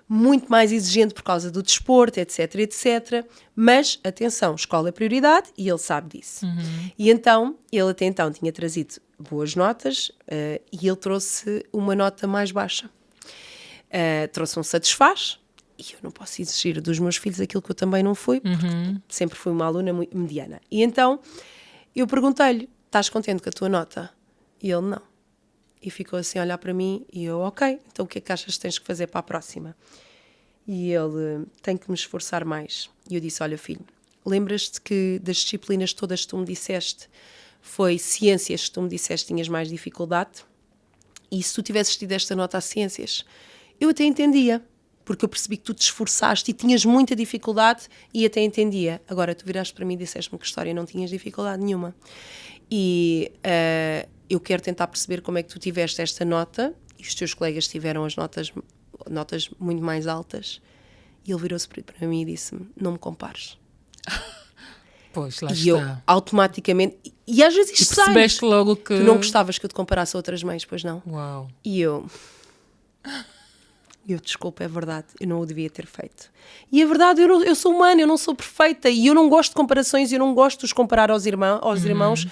muito mais exigente por causa do desporto, etc, etc. Mas, atenção, escola é prioridade e ele sabe disso. E então, ele até então tinha trazido boas notas e ele trouxe uma nota mais baixa. Trouxe um satisfaz. E eu não posso exigir dos meus filhos aquilo que eu também não fui, porque sempre fui uma aluna muito mediana. E então, eu perguntei-lhe, estás contente com a tua nota? E ele, não. E ficou assim a olhar para mim e eu, ok, então o que é que achas que tens que fazer para a próxima? E ele, tem que me esforçar mais. E eu disse, olha filho, lembras-te que das disciplinas todas que tu me disseste, foi ciências que tu me disseste que tinhas mais dificuldade? E se tu tivesses tido esta nota a ciências, eu até entendia, porque eu percebi que tu te esforçaste e tinhas muita dificuldade e até entendia. Agora, tu viraste para mim e disseste-me que história não tinhas dificuldade nenhuma. E eu quero tentar perceber como é que tu tiveste esta nota e os teus colegas tiveram as notas muito mais altas. E ele virou-se para mim e disse-me, não me compares. Pois, lá E está. eu automaticamente... E às vezes isto sai. Percebeste logo que... Tu não gostavas que eu te comparasse a outras mães, pois não? Uau. E eu, desculpa, é verdade, eu não o devia ter feito. E é verdade, eu sou humana, eu não sou perfeita e eu não gosto de comparações, eu não gosto de os comparar aos irmãos,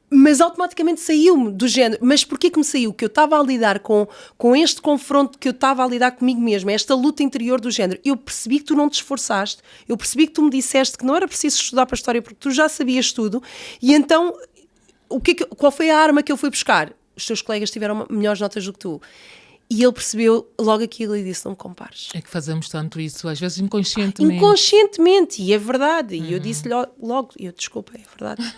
mas automaticamente saiu-me do género. Mas porquê que me saiu? Que eu estava a lidar com este confronto, que eu estava a lidar comigo mesma, esta luta interior do género. Eu percebi que tu não te esforçaste, eu percebi que tu me disseste que não era preciso estudar para a história porque tu já sabias tudo, e então qual foi a arma que eu fui buscar? Os teus colegas tiveram melhores notas do que tu. E ele percebeu logo aquilo e disse, não me compares. É que fazemos tanto isso, às vezes inconscientemente. Inconscientemente, e é verdade. E eu disse-lhe logo, desculpa, é verdade.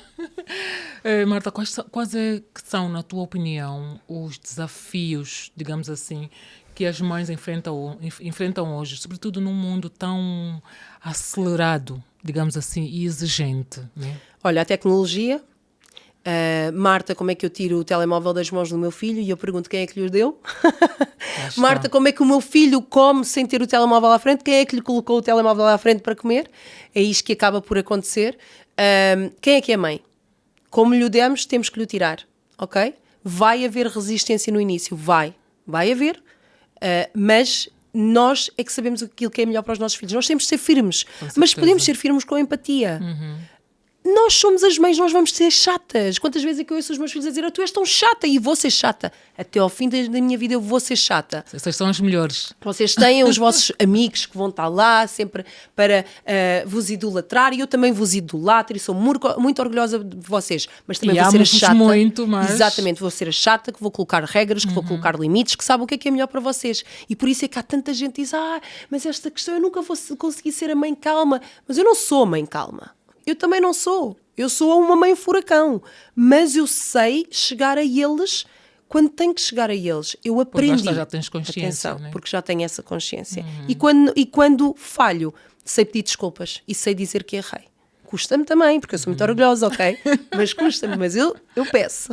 Marta, quais é que são, na tua opinião, os desafios, digamos assim, que as mães enfrentam hoje, sobretudo num mundo tão acelerado, digamos assim, e exigente, né? Olha, a tecnologia... Marta, como é que eu tiro o telemóvel das mãos do meu filho? E eu pergunto quem é que lhe deu. Marta, como é que o meu filho come sem ter o telemóvel à frente? Quem é que lhe colocou o telemóvel à frente para comer? É isto que acaba por acontecer. Quem é que é mãe? Como lhe o demos, temos que lhe tirar, ok? Vai haver resistência no início, vai haver, mas nós é que sabemos aquilo que é melhor para os nossos filhos. Nós temos de ser firmes, mas podemos ser firmes com empatia. Nós somos as mães, nós vamos ser chatas. Quantas vezes é que eu ouço os meus filhos a dizer, tu és tão chata, e vou ser chata. Até ao fim da minha vida eu vou ser chata. Essas são as melhores. Vocês têm os vossos amigos que vão estar lá sempre para vos idolatrar, e eu também vos idolatro e sou muito orgulhosa de vocês. Mas também vou ser a chata. Muito, mas... Exatamente, vou ser a chata, que vou colocar regras, que vou colocar limites, que sabe o que é melhor para vocês. E por isso é que há tanta gente que diz, mas esta questão eu nunca vou conseguir ser a mãe calma. Mas eu não sou a mãe calma. Eu também não sou. Eu sou uma mãe furacão. Mas eu sei chegar a eles quando tenho que chegar a eles. Eu aprendi. Porque já tens consciência. Atenção, né? porque já tenho essa consciência. E quando falho, sei pedir desculpas e sei dizer que errei. Custa-me também, porque eu sou muito orgulhosa, ok? Mas custa-me, mas eu peço.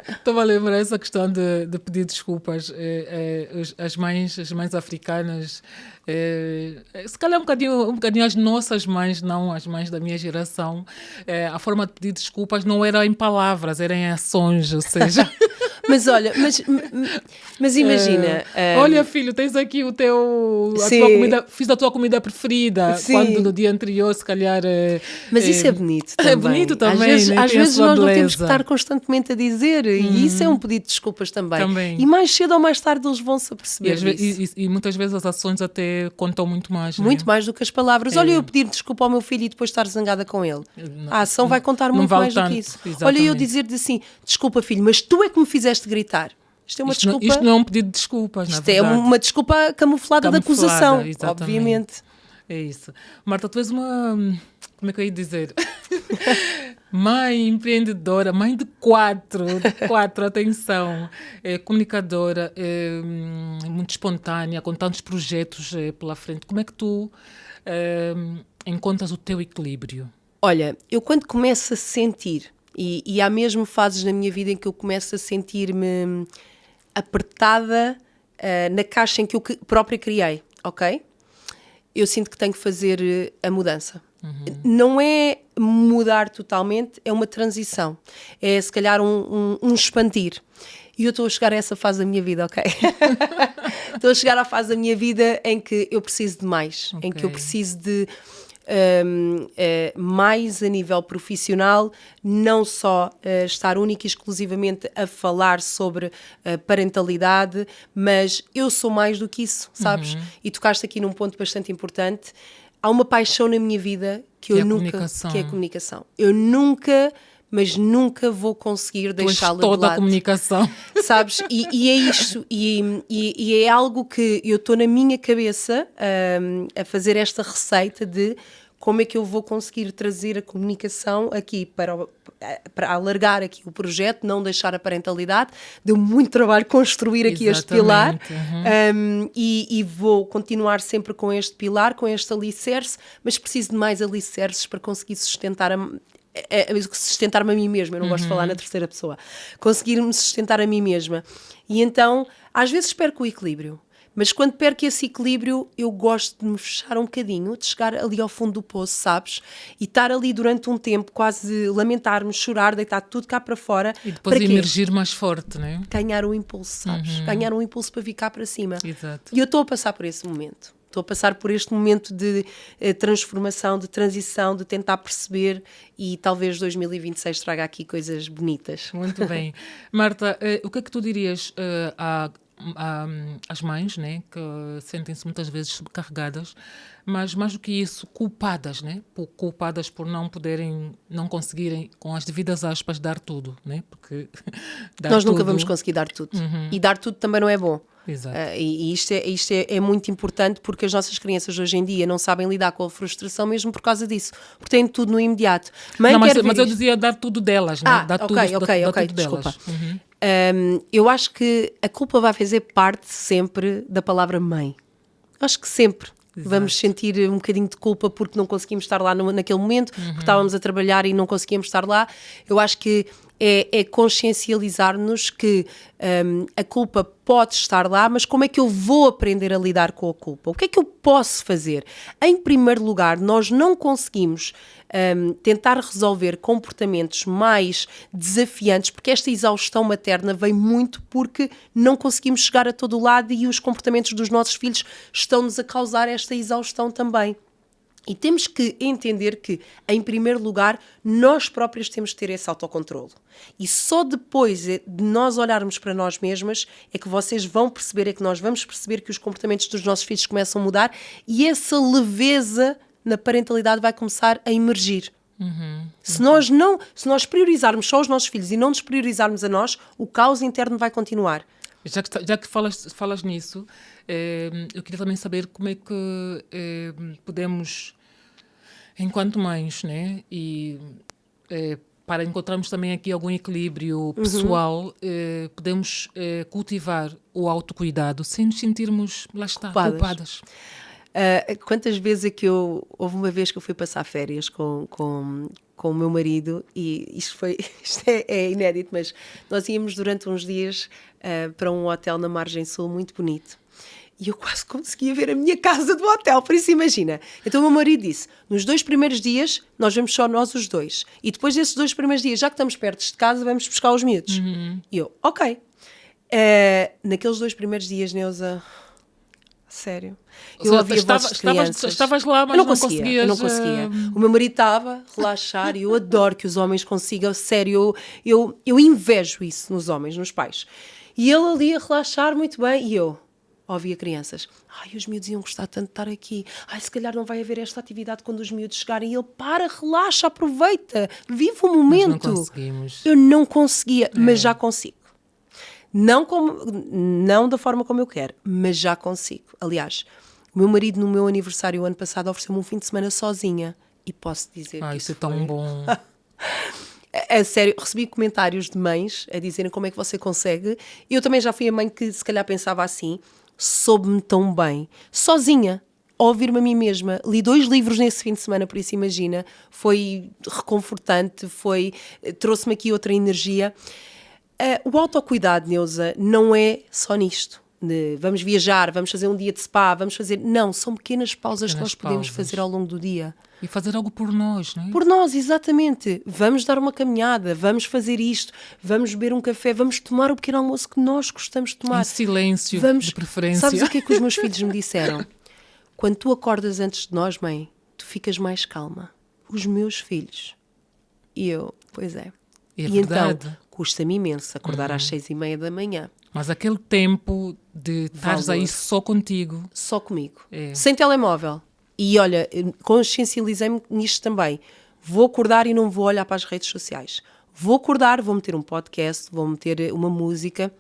Estou a lembrar essa questão de pedir desculpas. As mães africanas, se calhar um bocadinho as nossas mães, não as mães da minha geração, a forma de pedir desculpas não era em palavras, era em ações, ou seja... Mas olha, mas imagina... olha, filho, tens aqui a tua comida, fiz a tua comida preferida, quando no dia anterior, se calhar... Mas isso é bonito também. É bonito também, às vezes nós beleza. não temos que estar constantemente a dizer, e isso é um pedido de desculpas também. E mais cedo ou mais tarde eles vão se aperceber disso. E muitas vezes as ações até contam muito mais. Muito mais do que as palavras. Olha, eu pedir desculpa ao meu filho e depois estar zangada com ele. A ação vai contar muito mais do que isso. Exatamente. Olha, eu dizer-lhe assim, desculpa filho, mas tu é que me fizeste gritar. Isto é uma desculpa. Isto não é um pedido de desculpas, na verdade. Isto é uma desculpa camuflada de acusação, exatamente. Obviamente. É isso. Marta, tu és uma... Como é que eu ia dizer? Mãe empreendedora, mãe de quatro, atenção. Comunicadora, muito espontânea, com tantos projetos pela frente. Como é que tu encontras o teu equilíbrio? Olha, eu quando começo a sentir... E há mesmo fases na minha vida em que eu começo a sentir-me apertada na caixa em que eu própria criei, ok? Eu sinto que tenho que fazer a mudança. Não é mudar totalmente, é uma transição. É se calhar um expandir. E eu estou a chegar a essa fase da minha vida, ok? Estou a chegar à fase da minha vida em que eu preciso de mais, em que eu preciso de... mais a nível profissional, não só estar única e exclusivamente a falar sobre parentalidade, mas eu sou mais do que isso, sabes? E tocaste aqui num ponto bastante importante. Há uma paixão na minha vida que é a comunicação. Eu nunca mas nunca vou conseguir deixá-la de toda lado. a comunicação. Sabes? E é isto, e é algo que eu estou na minha cabeça a fazer esta receita de como é que eu vou conseguir trazer a comunicação aqui para alargar aqui o projeto, não deixar a parentalidade. Deu muito trabalho construir aqui este pilar. E vou continuar sempre com este pilar, com este alicerce, mas preciso de mais alicerces para conseguir sustentar-me a mim mesma. Eu não gosto de falar na terceira pessoa. Conseguir-me sustentar a mim mesma. E então, às vezes perco o equilíbrio. Mas quando perco esse equilíbrio, eu gosto de me fechar um bocadinho, de chegar ali ao fundo do poço, sabes? E estar ali durante um tempo, quase lamentar-me, chorar, deitar tudo cá para fora. E depois emergir mais forte, não é? Ganhar um impulso, sabes? Ganhar um impulso para vir cá para cima. Exato. E eu estou a passar por esse momento. Estou a passar por este momento de transformação, de transição, de tentar perceber, e talvez 2026 traga aqui coisas bonitas. Muito bem. Marta, o que é que tu dirias às mães, né, que sentem-se muitas vezes sobrecarregadas, mas mais do que isso, culpadas, né, culpadas por não conseguirem, com as devidas aspas, dar tudo, né, porque nós nunca vamos conseguir dar tudo. E dar tudo também não é bom. Exato. E isto é muito importante, porque as nossas crianças hoje em dia não sabem lidar com a frustração mesmo por causa disso, porque têm tudo no imediato. Mas eu dizia dar tudo delas, né? Dar tudo desculpa. delas. Eu acho que a culpa vai fazer parte sempre da palavra mãe. Acho que sempre. Exato. Vamos sentir um bocadinho de culpa porque não conseguimos estar lá naquele momento, porque estávamos a trabalhar e não conseguíamos estar lá. Eu acho que é consciencializar-nos que a culpa pode estar lá, mas como é que eu vou aprender a lidar com a culpa? O que é que eu posso fazer? Em primeiro lugar, nós não conseguimos tentar resolver comportamentos mais desafiantes, porque esta exaustão materna vem muito porque não conseguimos chegar a todo o lado e os comportamentos dos nossos filhos estão-nos a causar esta exaustão também. E temos que entender que, em primeiro lugar, nós próprios temos que ter esse autocontrolo. E só depois de nós olharmos para nós mesmas é que vocês vão perceber, é que nós vamos perceber que os comportamentos dos nossos filhos começam a mudar e essa leveza na parentalidade vai começar a emergir. Se nós priorizarmos só os nossos filhos e não nos priorizarmos a nós, o caos interno vai continuar. Já que falas nisso, eu queria também saber como é que podemos, enquanto mães, né, e para encontrarmos também aqui algum equilíbrio pessoal, podemos cultivar o autocuidado sem nos sentirmos, lá está, culpadas. Quantas vezes é que houve uma vez que eu fui passar férias com o meu marido, e isto é inédito, mas nós íamos durante uns dias para um hotel na Margem Sul muito bonito, e eu quase conseguia ver a minha casa do hotel, por isso imagina. Então o meu marido disse, nos 2 primeiros dias nós vamos só nós os dois, e depois desses 2 primeiros dias, já que estamos perto de casa, vamos buscar os miúdos. E eu, ok. Naqueles 2 primeiros dias, Neuza, sério, eu ouvia vozes de crianças. Estavas lá, mas não conseguias. Eu não conseguia. O meu marido estava a relaxar, e eu adoro que os homens consigam, sério, eu invejo isso nos homens, nos pais. E ele ali a relaxar muito bem, e eu ouvia crianças. Ai, os miúdos iam gostar tanto de estar aqui. Ai, se calhar não vai haver esta atividade quando os miúdos chegarem. E ele, relaxa, aproveita, vive o momento. Nós não conseguimos. Eu não conseguia, mas já consigo. Não da forma como eu quero, mas já consigo. Aliás, o meu marido, no meu aniversário o ano passado, ofereceu-me um fim de semana sozinha. E posso dizer que isso é tão bom. A sério, recebi comentários de mães a dizerem como é que você consegue. Eu também já fui a mãe que se calhar pensava assim, soube-me tão bem, sozinha, a ouvir-me a mim mesma. Li 2 livros nesse fim de semana, por isso imagina, foi reconfortante, trouxe-me aqui outra energia. O autocuidado, Neuza, não é só nisto. Vamos viajar, vamos fazer um dia de spa, Não, são pequenas pausas que nós podemos fazer ao longo do dia. E fazer algo por nós, não é? Por nós, exatamente. Vamos dar uma caminhada, vamos fazer isto, vamos beber um café, vamos tomar o pequeno almoço que nós gostamos de tomar. Em silêncio, de preferência. Sabes o que é que os meus filhos me disseram? Quando tu acordas antes de nós, mãe, tu ficas mais calma. Os meus filhos. E eu, pois é. É verdade. Então, custa-me imenso acordar às 6:30 da manhã. Mas aquele tempo de estares aí só contigo. Só comigo. Sem telemóvel. E olha, consciencializei-me nisto também. Vou acordar e não vou olhar para as redes sociais. vou acordar, vou meter um podcast, vou meter uma música,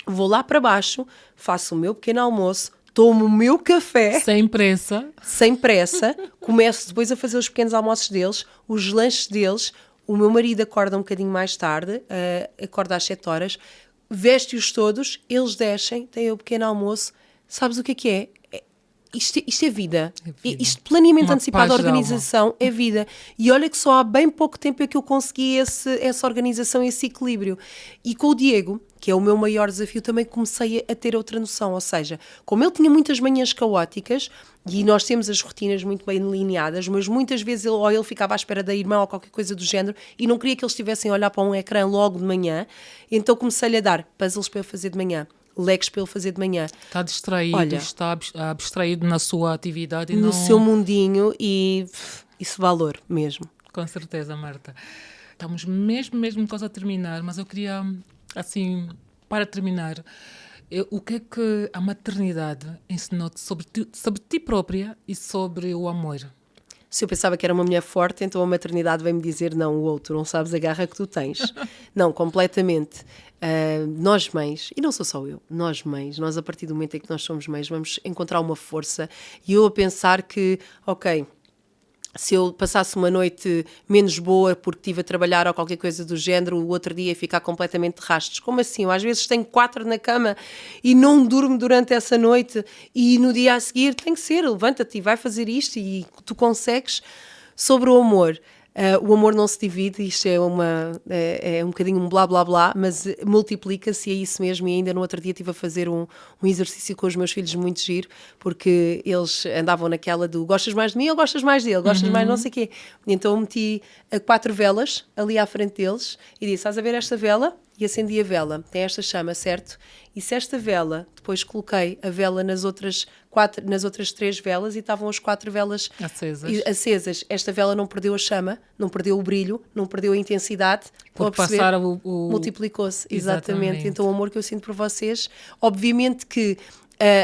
vou lá para baixo, faço o meu pequeno almoço, tomo o meu café. Sem pressa. Sem pressa. Começo depois a fazer os pequenos almoços deles, os lanches deles. O meu marido acorda um bocadinho mais tarde, acorda às 7 horas, veste-os todos, eles descem, têm o pequeno almoço. Sabes o que é? Isto é vida. Isto, planeamento antecipado, organização, é vida. E olha que só há bem pouco tempo é que eu consegui essa organização, esse equilíbrio. E com o Diego, que é o meu maior desafio, também comecei a ter outra noção. Ou seja, como ele tinha muitas manhãs caóticas, e nós temos as rotinas muito bem delineadas, mas muitas vezes ele ficava à espera da irmã ou qualquer coisa do género e não queria que eles estivessem a olhar para um ecrã logo de manhã, então comecei-lhe a dar puzzles para ele fazer de manhã, leques para ele fazer de manhã. Está distraído, está abstraído na sua atividade. No seu mundinho, e isso valor mesmo. Com certeza, Marta. Estamos mesmo quase a terminar, mas eu queria, assim, para terminar, o que é que a maternidade ensinou-te sobre ti própria e sobre o amor? Se eu pensava que era uma mulher forte, então a maternidade veio-me dizer, não, o outro, não sabes a garra que tu tens. Não, completamente. Nós mães, e não sou só eu, nós mães, nós a partir do momento em que nós somos mães, vamos encontrar uma força. E eu a pensar que, ok, se eu passasse uma noite menos boa porque estive a trabalhar ou qualquer coisa do género, o outro dia ia ficar completamente de rastros. Como assim? Eu às vezes tenho 4 na cama e não durmo durante essa noite e no dia a seguir tem que ser, levanta-te e vai fazer isto e tu consegues. Sobre o amor. O amor não se divide, isto é um bocadinho um blá blá blá, mas multiplica-se e é isso mesmo. E ainda no outro dia estive a fazer um exercício com os meus filhos muito giro, porque eles andavam naquela do gostas mais de mim ou gostas mais dele, gostas mais não sei o quê. E então eu meti 4 velas ali à frente deles e disse, estás a ver esta vela? E acendi a vela, tem esta chama, certo? E se esta vela, depois coloquei a vela nas outras 3 velas e estavam as 4 velas acesas. Esta vela não perdeu a chama, não perdeu o brilho, não perdeu a intensidade. Por passar multiplicou-se, exatamente. Então o amor que eu sinto por vocês, obviamente que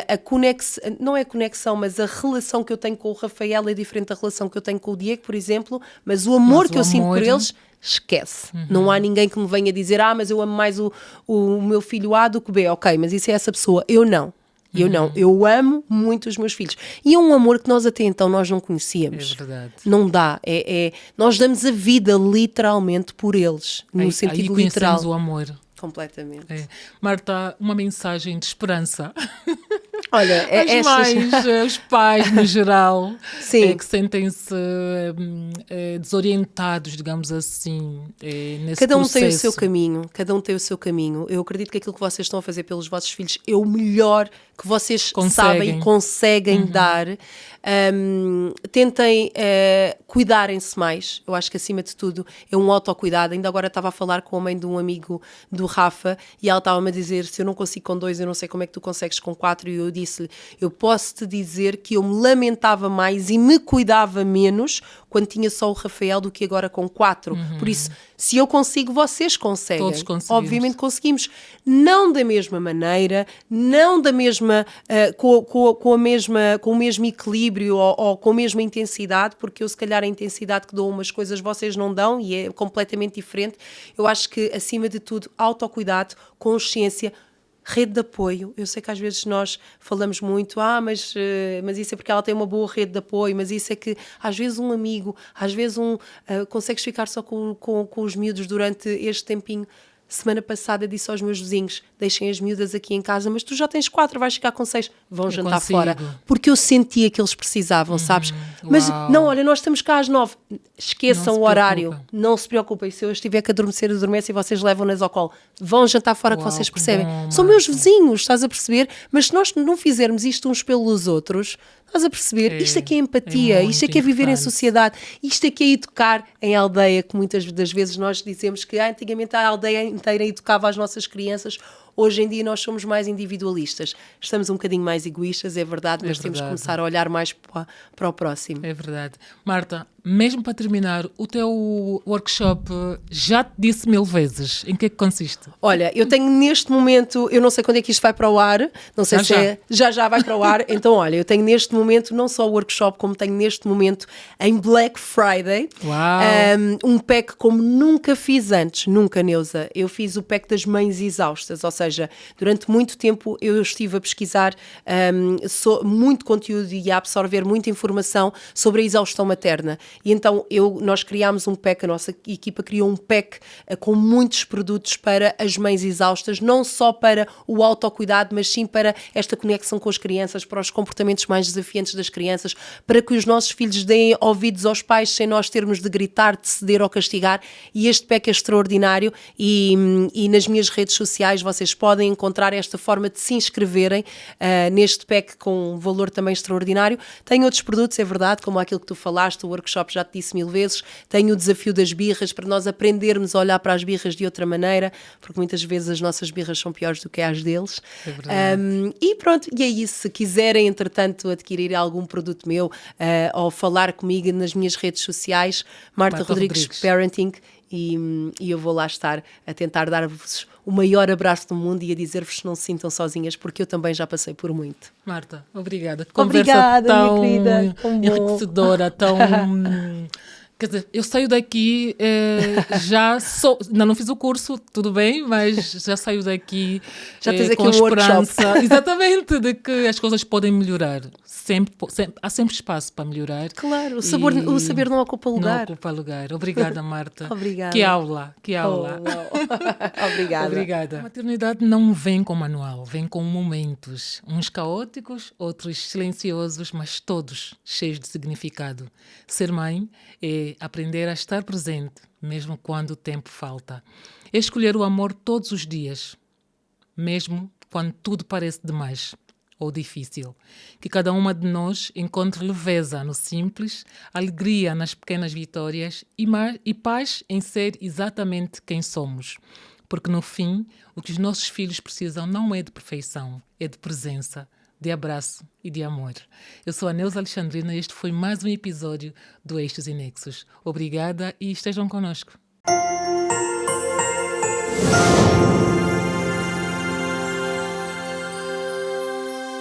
a conexão, não é conexão, mas a relação que eu tenho com o Rafael é diferente da relação que eu tenho com o Diego, por exemplo, mas o amor que eu sinto por eles, esquece. Não há ninguém que me venha dizer, mas eu amo mais o meu filho A do que B. Ok, mas isso é essa pessoa. Eu não. Eu amo muito os meus filhos. E é um amor que nós até então nós não conhecíamos. É verdade. Não dá. Nós damos a vida literalmente por eles, no sentido aí literal. O amor. Completamente. Marta, uma mensagem de esperança. Olha, as mães, os pais no geral, sim, que sentem-se desorientados, digamos assim, nesse cada um processo. tem o seu caminho, cada um tem o seu caminho. Eu acredito que aquilo que vocês estão a fazer pelos vossos filhos é o melhor que vocês sabem e conseguem dar. Tentem cuidarem-se mais. Eu acho que acima de tudo é um autocuidado. Ainda agora estava a falar com a mãe de um amigo do Rafa e ela estava-me a dizer, se eu não consigo com 2, eu não sei como é que tu consegues com 4. E eu disse-lhe, eu posso-te dizer que eu me lamentava mais e me cuidava menos quando tinha só o Rafael do que agora com 4. Por isso, se eu consigo, vocês conseguem. Todos conseguimos. Obviamente conseguimos. Não da mesma maneira, não da mesma, com o mesmo equilíbrio ou com a mesma intensidade, porque eu se calhar a intensidade que dou umas coisas vocês não dão e é completamente diferente. Eu acho que acima de tudo, autocuidado, consciência, rede de apoio. Eu sei que às vezes nós falamos muito, mas isso é porque ela tem uma boa rede de apoio, mas isso é que às vezes um amigo, às vezes consegues ficar só com os miúdos durante este tempinho. Semana passada disse aos meus vizinhos, deixem as miúdas aqui em casa, mas tu já tens 4, vais ficar com 6, vão jantar fora. Porque eu sentia que eles precisavam, sabes? Mas não, olha, nós estamos cá às 9, esqueçam o horário, não se preocupem, se eu estiver que adormecer, adormece e vocês levam-nas ao colo, vão jantar fora, que vocês percebem. São meus vizinhos, estás a perceber? Mas se nós não fizermos isto uns pelos outros, estás a perceber? Isto é que é empatia, isto é que é viver em sociedade, isto é que é educar em aldeia, que muitas das vezes nós dizemos que antigamente a aldeia inteira educava as nossas crianças. Hoje em dia nós somos mais individualistas, estamos um bocadinho mais egoístas, é verdade, mas temos que começar a olhar mais para o próximo. É verdade. Marta, mesmo para terminar, o teu workshop já te disse 1000 vezes. Em que é que consiste? Olha, eu tenho neste momento, eu não sei quando é que isto vai para o ar, não sei já vai para o ar, então olha, eu tenho neste momento não só o workshop, como tenho neste momento em Black Friday, um pack como nunca fiz antes, nunca, Neuza. Eu fiz o pack das mães exaustas, ou seja, durante muito tempo eu estive a pesquisar muito conteúdo e a absorver muita informação sobre a exaustão materna. E então nós criámos um pack, a nossa equipa criou um pack com muitos produtos para as mães exaustas, não só para o autocuidado, mas sim para esta conexão com as crianças, para os comportamentos mais desafiantes das crianças, para que os nossos filhos deem ouvidos aos pais sem nós termos de gritar, de ceder ou castigar. E este pack é extraordinário e nas minhas redes sociais vocês podem encontrar esta forma de se inscreverem neste pack com um valor também extraordinário. Tem outros produtos, é verdade, como aquilo que tu falaste, o workshop já te disse 1000 vezes, tem o desafio das birras, para nós aprendermos a olhar para as birras de outra maneira, porque muitas vezes as nossas birras são piores do que as deles. É verdade. E pronto, e é isso. Se quiserem, entretanto, adquirir algum produto meu ou falar comigo nas minhas redes sociais, Marta Rodrigues Parenting, e eu vou lá estar a tentar dar-vos o maior abraço do mundo e a dizer-vos que não se sintam sozinhas, porque eu também já passei por muito. Marta, obrigada. Obrigada, tão minha querida. enriquecedora, tão... Quer dizer, eu saio daqui, ainda não fiz o curso, tudo bem, mas já saio daqui já tens aqui com esperança, workshop. Exatamente, de que as coisas podem melhorar. Há sempre espaço para melhorar. Claro, o saber não ocupa lugar. Não ocupa lugar. Obrigada, Marta. Obrigada. Que aula, que aula. Obrigada. Obrigada. A maternidade não vem com manual, vem com momentos, uns caóticos, outros silenciosos, mas todos cheios de significado. Ser mãe é aprender a estar presente, mesmo quando o tempo falta. É escolher o amor todos os dias, mesmo quando tudo parece demais ou difícil. Que cada uma de nós encontre leveza no simples, alegria nas pequenas vitórias e paz em ser exatamente quem somos. Porque no fim, o que os nossos filhos precisam não é de perfeição, é de presença, de abraço e de amor. Eu sou a Neuza Alexandrina e este foi mais um episódio do Eixos e Nexos. Obrigada e estejam connosco.